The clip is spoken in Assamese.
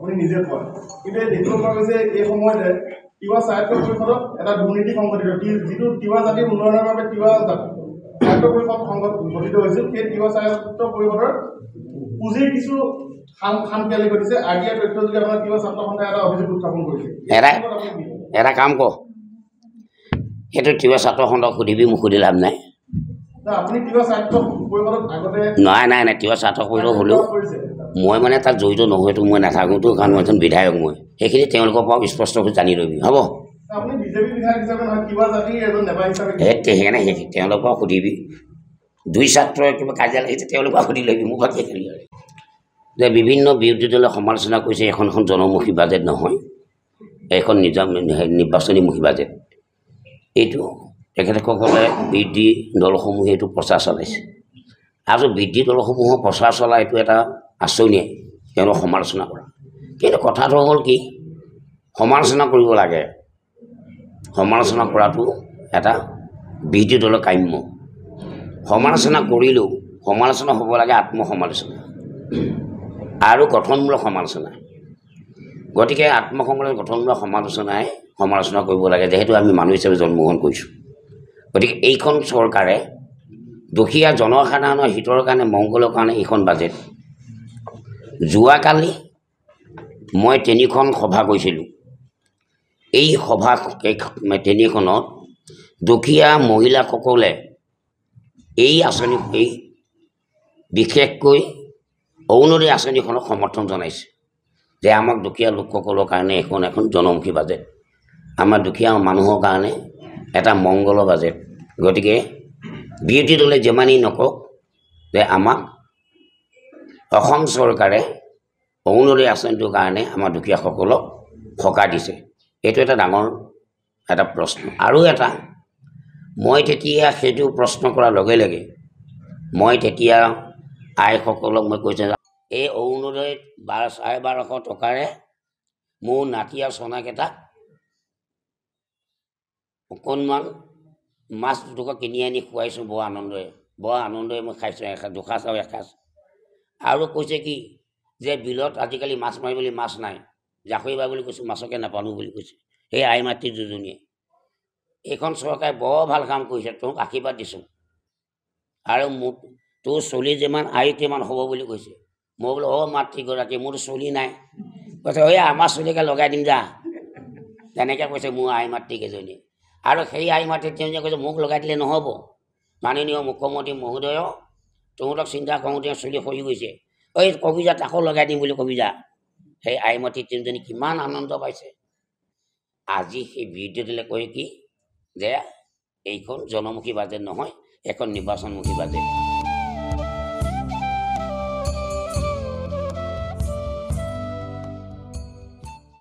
আপুনি নিজে কয় কিন্তু দেখিব পৰা গৈছে এই সময়তে তিৱা স্বায়ত্ত পৰিষদত এটা দুৰ্নীতি সংঘটিত যিটো তিৱা জাতিৰ উন্নয়নৰ বাবে তিৱা স্বায়ত্ত পৰিষদ গঠিত হৈছিল সেই তিৱা স্বায়ত্ত পৰিষদৰ পুঁজিৰ কিছু খামখেয়ালি ঘটিছে আগিয়া তথ্য যোগে আপোনাৰ তিৱা ছাত্ৰ সন্থাই এটা অভিযোগ উত্থাপন কৰিছে এটা কাম কৰ সেইটো তিৱা ছাত্ৰ সন্থাক সুধিবি মোক সুধি লাভ নাই আপুনি তিৱা স্বায়ত্ত পৰিষদত আগতে নাই তিৱা ছাত্ৰ পৰিষদ হ'লেও মই মানে তাত জড়িত নহয়তো মই নাথাকোঁতো কাৰণ মই এজন বিধায়ক মই সেইখিনি তেওঁলোকৰ পৰা স্পষ্ট জানি ল'বি হ'ব সেইকাৰণে তেওঁলোকৰ পৰা সুধিবি দুই ছাত্ৰই কিবা কাজিয়া লাগিছে তেওঁলোকৰ পৰা সুধি ল'বি মোক বাকী খেলি যে বিভিন্ন বিৰোধী দলে সমালোচনা কৰিছে এখন জনমুখী বাজেট নহয় এখন নিৰ্বাচনীমুখী বাজেট এইটো তেখেতসকলে বিৰোধী দলসমূহে এইটো প্ৰচাৰ চলাইছে আৰু বিৰোধী দলসমূহৰ প্ৰচাৰ চলা এইটো এটা আঁচনিয়ে তেওঁলোক সমালোচনা কৰা কিন্তু কথাটো হ'ল কি সমালোচনা কৰিব লাগে সমালোচনা কৰাটো এটা বিৰোধী দলৰ কাম্য সমালোচনা কৰিলেও সমালোচনা হ'ব লাগে আত্মসমালোচনা আৰু গঠনমূলক সমালোচনা গতিকে আত্মসমালোচনা গঠনমূলক সমালোচনা কৰিব লাগে যিহেতু আমি মানুহ হিচাপে জন্মগ্ৰহণ কৰিছোঁ গতিকে এইখন চৰকাৰে দুখীয়া জনসাধাৰণৰ হিতৰ কাৰণে মংগলৰ কাৰণে এইখন বাজেট যোৱাকালি মই 3খন সভা কৰিছিলোঁ এই সভা 3খনত দুখীয়া মহিলাসকলে এই আঁচনি বিশেষকৈ অৰুণোদয় আঁচনিখনক সমৰ্থন জনাইছে যে আমাক দুখীয়া লোকসকলৰ কাৰণে এখন জনমুখী বাজেট আমাৰ দুখীয়া মানুহৰ কাৰণে এটা মংগলৰ বাজেট গতিকে বিৰোধী দলে যিমানেই নকওক যে আমাক অসম চৰকাৰে অৰুণোদয় আঁচনিটোৰ কাৰণে আমাৰ দুখীয়াসকলক সকাহ দিছে এইটো এটা ডাঙৰ এটা প্ৰশ্ন আৰু এটা মই তেতিয়া সেইটো প্ৰশ্ন কৰাৰ লগে লগে মই তেতিয়া আইসকলক মই কৈছোঁ এই অৰুণোদয়ত 1250 টকাৰে মোৰ নাতি আৰু সোণাকেইটাক অকণমান মাছ দুটকা কিনি আনি খুৱাইছোঁ বৰ আনন্দৰে মই খাইছোঁ দুসাঁজ আৰু এসাঁজ আৰু কৈছে কি যে বিলত আজিকালি মাছ মাৰিবলৈ মাছ নাই জাকৈ বাই বুলি কৈছোঁ মাছকে নাপালোঁ বুলি কৈছে সেই আই মাতৃ দুজনীয়ে এইখন চৰকাৰে বৰ ভাল কাম কৰিছে তোক আশীৰ্বাদ দিছোঁ আৰু মোক তোৰ চলি যিমান আয়ু কিমান হ'ব বুলি কৈছে মই বোলো মাতৃগৰাকী মোৰতো চলি নাই কৈছে আমাৰ চলিকে লগাই দিম যা তেনেকৈ কৈছে মোৰ আই মাতৃকেইজনীয়ে আৰু সেই আই মাতৃকেইজনীয়ে কৈছে মোক লগাই দিলে নহ'ব মাননীয় মুখ্যমন্ত্ৰী মহোদয় তহঁতক চিন্তা কৰোঁতে চলি সৰি গৈছে কবি যা তাকো লগাই দিম বুলি কবি যা সেই আই মাতৃ তিনিজনী কিমান আনন্দ পাইছে আজি সেই বিৰোধী দলে কয় কি যে এইখন জনমুখী বাজেট নহয় এখন নিৰ্বাচনমুখী বাজেট